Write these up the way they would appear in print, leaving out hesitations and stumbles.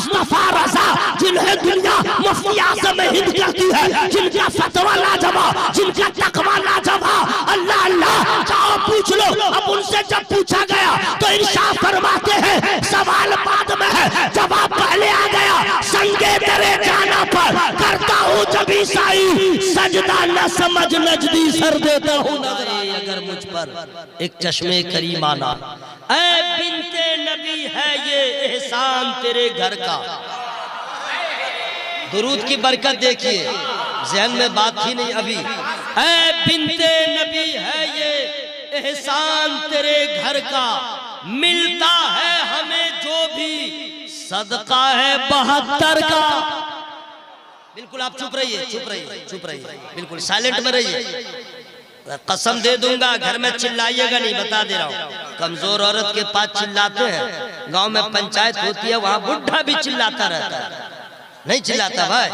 मुस्तफा रजा, जिन्हें दुनिया मुफ्ती आज़म हिंद कहती है, जिनका फतवा लाजवाब, जिनका तकवा लाजवाब। अल्लाह अल्लाह जाओ पूछ लो। अब उनसे जब पूछा गया तो इरशाद फरमाते हैं, सवाल बाद में है, जवाब पहले आ गया। संगे तेरे जाना पर करता हूँ जब ईसाई सजदा, न समझ नजदी सर देता हूँ नजराए अगर मुझ पर एक चश्मे करीम आना। ऐ बिन्ते नबी है ये एहसान तेरे घर का। दुरूद की बरकत देखिए, ज़हन में बात थी नहीं अभी। ऐ बिन्ते नबी है ये एहसान तेरे घर का, मिलता है हमें जो भी सदका है 72 का। बिल्कुल आप चुप रहिए, चुप रहिए, चुप रहिए, बिल्कुल साइलेंट में रहिए। कसम दे दूंगा घर में चिल्लाइएगा नहीं, बता दे रहा हूँ। कमजोर औरत के पास चिल्लाते हैं, गांव में पंचायत होती है वहां बुढ़ा भी चिल्लाता रहता है। नहीं चिल्लाता भाई।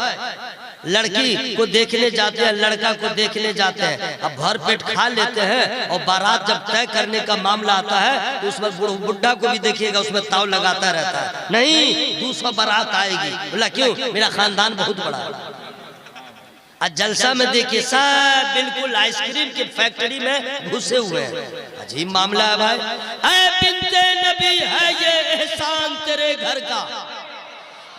लड़की को देखने जाते हैं, लड़का को देखने जाते हैं, अब भर पेट खा लेते हैं और बारात जब तय करने का मामला आता है तो उसमें बुढ़ा को भी देखिएगा, उसमें ताव लगाता रहता है, नहीं 200 बारात आएगी। बोला क्यों? मेरा खानदान बहुत बड़ा है। आज जलसा में देखिए सब बिल्कुल आइसक्रीम की फैक्ट्री में घुसे हुए हैं। अजीब मामला है भाई। ऐ बिन्ते नबी है ये एहसान तेरे घर का,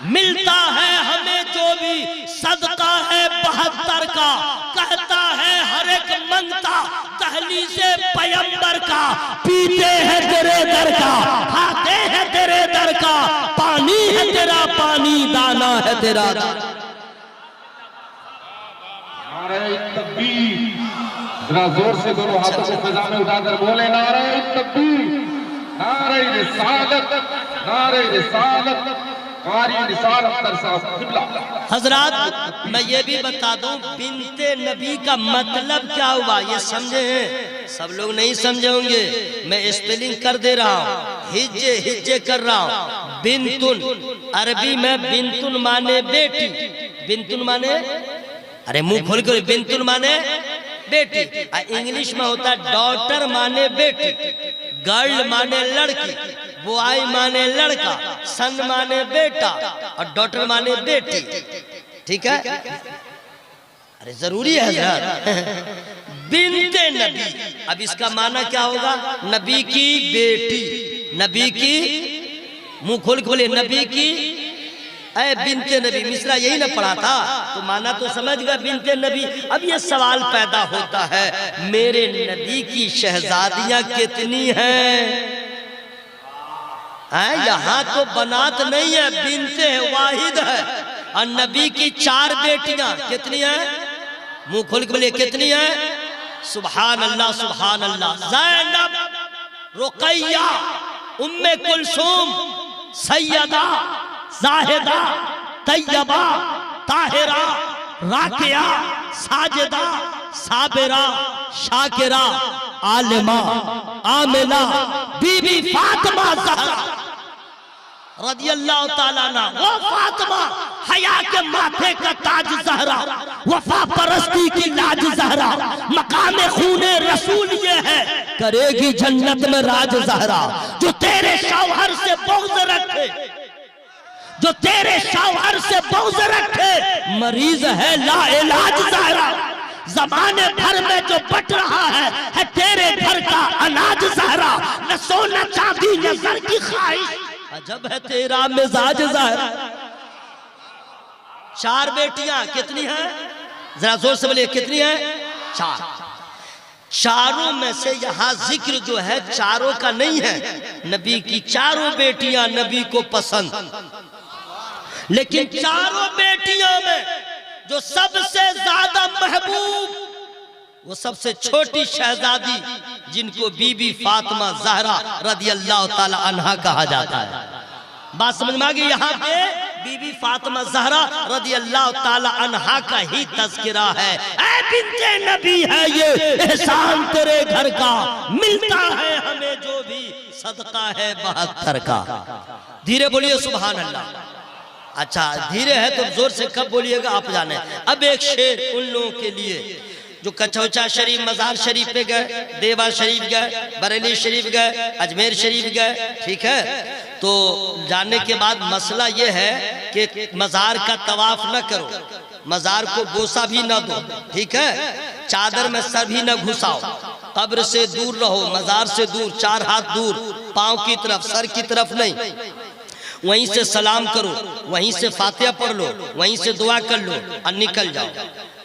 मिलता है हमें जो भी सदका है 72 का। कहता है हर एक मंगता दहलीज़े पैगंबर का, पीते हैं तेरे दर का, खाते हैं तेरे दर का, पानी है तेरा पानी, दाना है तेरा दाना। नारे तकबीर, जरा जोर से दोनों हाथों को फिजा में उठाकर बोले नारे तकबीर, नारे रिसालत, नारे रिसालत। हजरात मैं ये भी बता दूं, बिन्ते नबी का मतलब क्या हुआ ये समझे हैं? सब लोग नहीं समझे होंगे, मैं स्पेलिंग कर दे रहा हूँ, हिज्जे हिज्जे कर रहा हूँ। बिन्तुन अरबी में बिन्तुन माने बेटी, बिन्तुन माने, अरे मुंह खोल कर, बिन्तुन माने बेटी। इंग्लिश में होता है डॉटर माने बेटी, गर्ल माने लड़की, बॉय माने लड़का, सन माने बेटा और डॉटर माने बेटी। ठीक है, अरे जरूरी है यार। बिन्ते नबी, अब इसका माना क्या होगा? नबी की बेटी, नबी की, मुंह खोल खोले, नबी की ऐ बिन्ते नबी। मिश्रा यही ना पढ़ा था तो माना तो समझ गया बिन्ते नबी। अब ये सवाल पैदा होता है, मेरे नबी की शहजादियां कितनी हैं? यहाँ तो बनात नहीं है, बिन्ते वाहिद है। और नबी की 4 बेटियां कितनी हैं? मुंह खोल के बोलिए कितनी हैं? सुभान अल्लाह, सुभान अल्लाह। ज़ैनब, रुक़ैया, उम्मे कुलसूम, सैयदा, ज़ाहिदा, तैयबा, ताहिरा, राकिया, साजिदा, साबिरा, शाकिरा, आलिमा, आमिना, बीबी फातिमा ज़हरा रदियल्लाहु ताला अन्हा। वो फातिमा हया के माथे का ताज ज़हरा, वफा परस्ती की लाज ज़हरा, मकाम खूने रसूल ये है, करेगी जन्नत में राज ज़हरा। जो तेरे शौहर से बुग़्ज़ रखे, जो तेरे शौहर से बुग़्ज़ रखे, मरीज है लाइलाज ज़हरा। ज़माने भर में जो बट रहा है तेरे घर का अनाज ज़हरा। न सोना चांदी न ज़र की ख्वाहिश, अजब है तेरा मिजाज ज़हरा। 4 बेटियां कितनी हैं? जरा जोर से बोलिए कितनी हैं? 4। चारों में से यहाँ जिक्र जो है चारों का नहीं है। नबी की चारों बेटियां नबी को पसंद, लेकिन चारों बेटियों में जो सबसे ज्यादा महबूब, वो सबसे छोटी शहजादी जिनको बीबी फातिमा ज़हरा रदियल्लाहु ताला अन्हा कहा जाता है। बात समझ में आ गई? यहाँ पे बीबी फातिमा ज़हरा रदियल्लाहु ताला अन्हा का ही तज़किरा है। ऐ बिन्ते नबी है ये एहसान तेरे घर का, मिलता है हमें जो भी सदका है 72 का। धीरे बोलिए सुभान अल्लाह। अच्छा धीरे है तो जोर से कब बोलिएगा आप जाने। अब एक शेर उन लोगों के लिए जो कचौचा शरीफ, मजार शरीफ पे गए, देवा शरीफ गए, बरेली शरीफ गए, अजमेर शरीफ गए, ठीक है, तो जाने के बाद मसला ये है कि मजार का तवाफ न करो, मजार को बोसा भी न दो, ठीक है, चादर में सर भी न घुसाओ, कब्र से दूर रहो, मजार से दूर, 4 हाथ दूर, पांव की तरफ, सर की तरफ नहीं, वहीं से सलाम करो, वहीं से फातिहा पढ़ लो, वहीं से दुआ कर लो और निकल जाओ।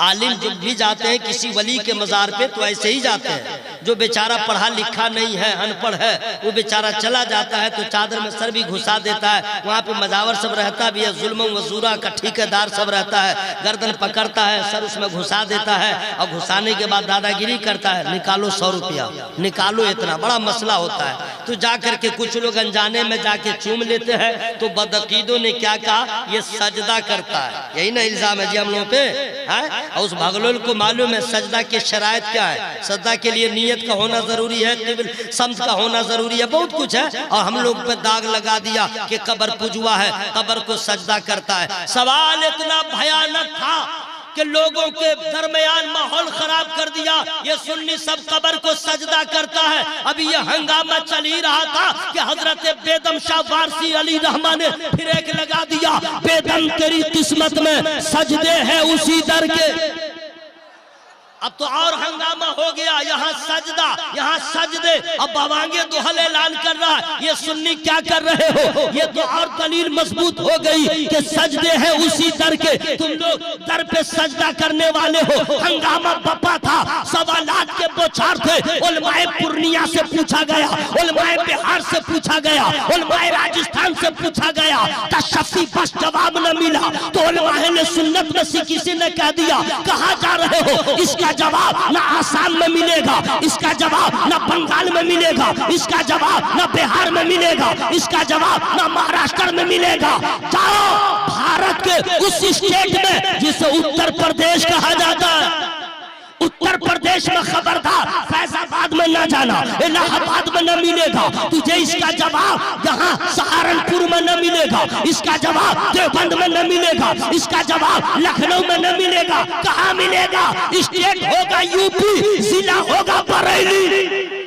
आलिम जब भी जाते हैं किसी वली के मजार पे तो ऐसे ही जाते हैं, जो बेचारा पढ़ा लिखा नहीं है, अनपढ़ है, वो बेचारा चला जाता है तो चादर में सर भी घुसा देता है, वहाँ पे मजावर सब रहता भी है, जुल्म वजूरा का ठेकेदार सब रहता है, गर्दन पकड़ता है, सर उसमें घुसा देता है और घुसाने के बाद दादागिरी करता है, निकालो 100 रुपया, निकालो, इतना बड़ा मसला होता है। तो जा करके कुछ लोग अनजाने में जाके चूम लेते हैं, तो बदअकीदों ने क्या कहा, ये सजदा करता है, यही ना इल्जाम है जी हम लोगों पे है। और उस भगलोल को मालूम है सजदा के शराइत क्या है, सजदा के लिए नियत का होना जरूरी है, क़िब्ल समत का होना जरूरी है, बहुत कुछ है, और हम लोग पे दाग लगा दिया कि कब्र पुजवा है, कब्र को सजदा करता है। सवाल इतना भयानक था कि लोगों के दरमियान माहौल खराब कर दिया, ये सुन्नी सब कब्र को सजदा करता है। अभी ये हंगामा चल ही रहा था कि हजरत बेदम शाह वारसी अली रहमान ने फिर एक लगा दिया, बेदम तेरी किस्मत में सजदे हैं उसी दर के। अब तो और हंगामा हो गया, यहाँ सजदा, यहाँ सजदे, अब बवांगे दुहल ऐलान कर रहा है, ये सुन्नी क्या कर रहे हो, ये तो और दलील मजबूत हो गई कि सजदे हैं उसी दर के, तुम लोग दर पे सजदा करने वाले हो। हंगामा बपा था, सवालात के बौछार थे, उलमाए पूर्णिया से पूछा गया, उलमाए बिहार से पूछा गया, उलमाए राजस्थान से पूछा गया, तशफ़ी बस जवाब न मिला, तो उलमाए ने सुन्नत में से किसी ने कह दिया, कहाँ जा रहे हो, इसका जवाब ना आसाम में मिलेगा, इसका जवाब ना बंगाल में मिलेगा, इसका जवाब ना बिहार में मिलेगा, इसका जवाब ना महाराष्ट्र में मिलेगा। जाओ भारत के उस स्टेट में जिसे उत्तर प्रदेश कहा जाता है, उत्तर प्रदेश में खबरदार फैजाबाद में न जाना, इलाहाबाद में न मिलेगा तुझे इसका जवाब, यहाँ सहारनपुर में न मिलेगा इसका जवाब, देवबंद में न मिलेगा इसका जवाब, लखनऊ में न मिलेगा, कहाँ मिलेगा, स्टेट होगा यूपी, जिला होगा बरेली,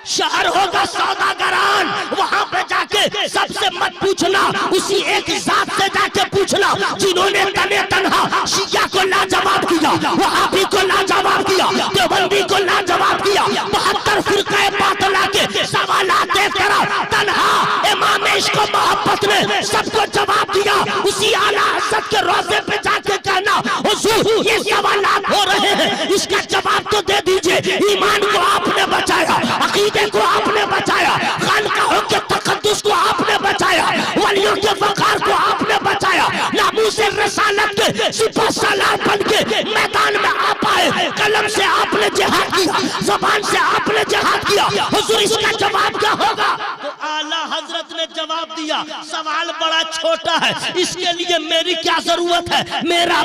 शहर होगा सौदागरान, वहां पे जाके सबसे मत पूछना, उसी एक जात से जाके पूछना जिन्होंने तने तनहा शिया को लाजवाब किया, वहाबी को लाजवाब किया, देवबंदी को लाजवाब किया, 72 फिरक़े बातिला के सवालात देकर तनहा इमाम इश्क़ व मोहब्बत ने सबको जवाब दिया। उसी आला हज़रत के रोज़े पे जाके कहना, हुज़ूर ये सवालात हो रहे हैं, इसका जवाब तो दे दीजिए। ईमान को आपने बचाया, अक़ीदे को आपने बचाया, खानकाहों के तक़द्दुस को आपने बचाया, वलियों के वक़ार को आपने बचाया, नामूसे रसालत के सिपह सालार बन के मैदान में आ पाए, कलम से आपने जिहाद किया, ज़बान से आपने जिहाद किया, हुज़ूर इसका जवाब क्या होगा? तो आला हजरत ने जवाब दिया, सवाल बड़ा छोटा है, इसके लिए मेरी क्या जरूरत है, मेरा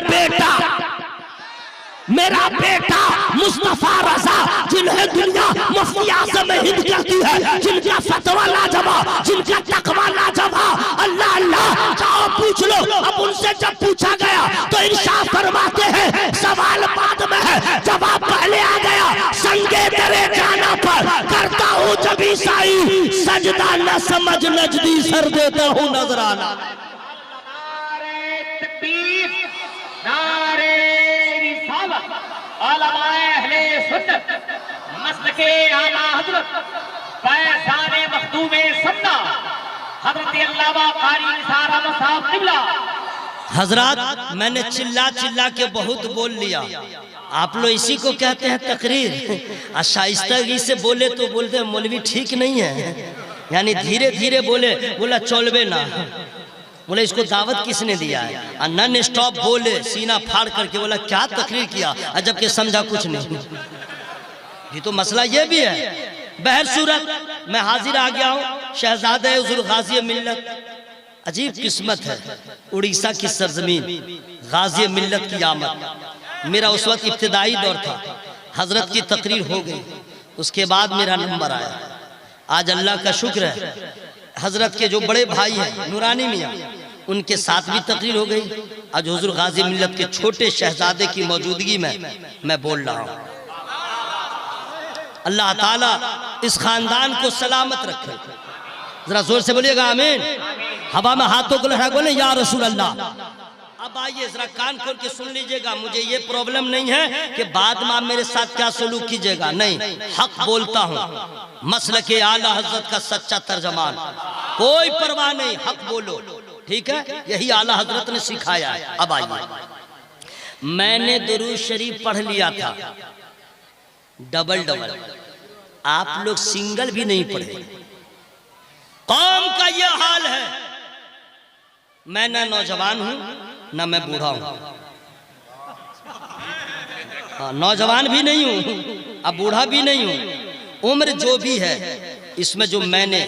बेटा मुस्तफा रजा, जिन्हें दुनिया मुफ्ती आज़म हिंद कहती है, जिनका फतवा लाजवाब, जिनका तकवा लाजवाब, अल्लाह अल्लाह जाओ पूछ लो। अब उनसे जब पूछा गया तो इरशाद फरमाते हैं, सवाल बाद में है, जवाब पहले आ गया, संगे तेरे जाना पर करता हूँ जब ईसाई सजदा, न समझ नजदी सर देता हूँ नजराना। उलमाए अहले सुन्नत मसलके आला हज़रत फैज़ाने मखदूमे सन्ना हज़रत अल्लामा क़ारी निसार अहमद साहब क़िबला। हजरात, मैंने चिल्ला चिल्ला के बहुत बोल लिया, आप लोग इसी को कहते हैं तकरीर। शाइस्तगी से बोले तो बोलते हैं मौलवी ठीक नहीं है, यानी धीरे धीरे बोले, बोला चौलबे ना, बोले इसको दावत किसने दिया है, और नन स्टॉप बोले, सीना फाड़ करके बोला क्या तकरीर किया, जबकि समझा कुछ नहीं। ये तो मसला ये भी है। बहर सूरत मैं हाजिर आ गया हूँ, शहजादे हुज़ूर गाज़ी मिल्लत, अजीब किस्मत है, उड़ीसा की सरजमीन, गाज़ी मिल्लत की आमद। मेरा उस वक्त इब्तिदाई दौर था, हजरत की तकरीर हो गई, उसके बाद मेरा नंबर आया। आज अल्लाह का शुक्र है, हजरत के जो बड़े भाई हैं नूरानी मियाँ, उनके साथ भी तकरीर हो गई, आज हुजूर गाजी मिल्लत के छोटे शहजादे की मौजूदगी में मैं बोल रहा हूं। अल्लाह ताला इस खानदान को सलामत रखे। जरा जोर से बोलिएगा आमीन। हवा में हाथों को लहरा बोले या रसूल अल्लाह। अब आइए जरा कान खोल के सुन लीजिएगा। मुझे ये प्रॉब्लम नहीं है कि बाद में आप मेरे साथ क्या सलूक कीजिएगा, नहीं, हक बोलता हूं। मसलके आला हजरत का सच्चा तर्जमान, कोई परवाह नहीं, हक बोलो, ठीक है, यही आला हजरत ने सिखाया है। अब आइए, मैंने दुरूद शरीफ पढ़ लिया था डबल डबल, आप लोग सिंगल भी नहीं पढ़े। कौम का यह हाल है। मैं ना नौजवान हूं ना मैं बूढ़ा हूं, नौजवान भी नहीं हूं अब बूढ़ा भी नहीं हूं। उम्र जो भी है, इसमें जो मैंने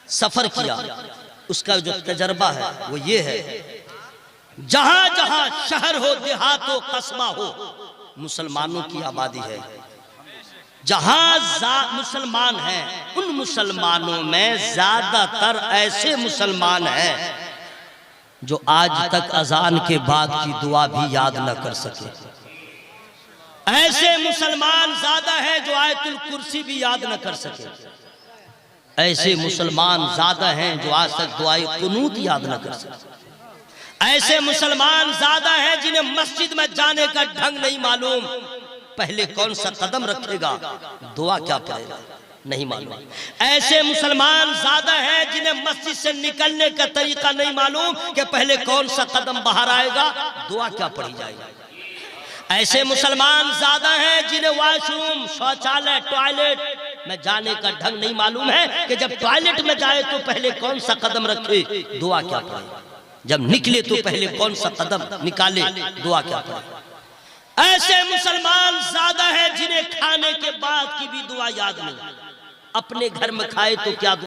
सफर किया उसका जो तजर्बा है वो ये है, जहां जहां शहर हो, देहात हो, कस्बा हो, मुसलमानों की आबादी है। जहां मुसलमान हैं उन मुसलमानों में ज्यादातर ऐसे मुसलमान हैं जो आज तक अजान के बाद की दुआ भी याद न कर सके। ऐसे मुसलमान ज्यादा है जो आयतुल कुर्सी भी याद न कर सके। ऐसे मुसलमान ज्यादा हैं जो आज तक दुआए कुनूत याद न कर सके। ऐसे मुसलमान ज्यादा हैं जिन्हें मस्जिद में जाने का ढंग नहीं मालूम। पहले कौन सा कदम रखेगा, दुआ क्या पड़ेगा, नहीं मालूम। ऐसे मुसलमान ज्यादा हैं जिन्हें मस्जिद से निकलने का तरीका नहीं मालूम कि पहले कौन सा कदम बाहर आएगा, दुआ क्या पड़ी जाएगा। ऐसे मुसलमान ज्यादा हैं जिन्हें वॉशरूम, शौचालय, टॉयलेट में जाने का ढंग नहीं मालूम है कि जब टॉयलेट में जाए तो पहले कौन सा कदम रखे, दुआ क्या पड़ेगा। जब निकले तो पहले कौन सा कदम निकाले, दुआ क्या पड़ेगा। ऐसे मुसलमान ज्यादा हैं जिन्हें खाने के बाद की भी दुआ याद नहीं। अपने घर में खाए तो क्या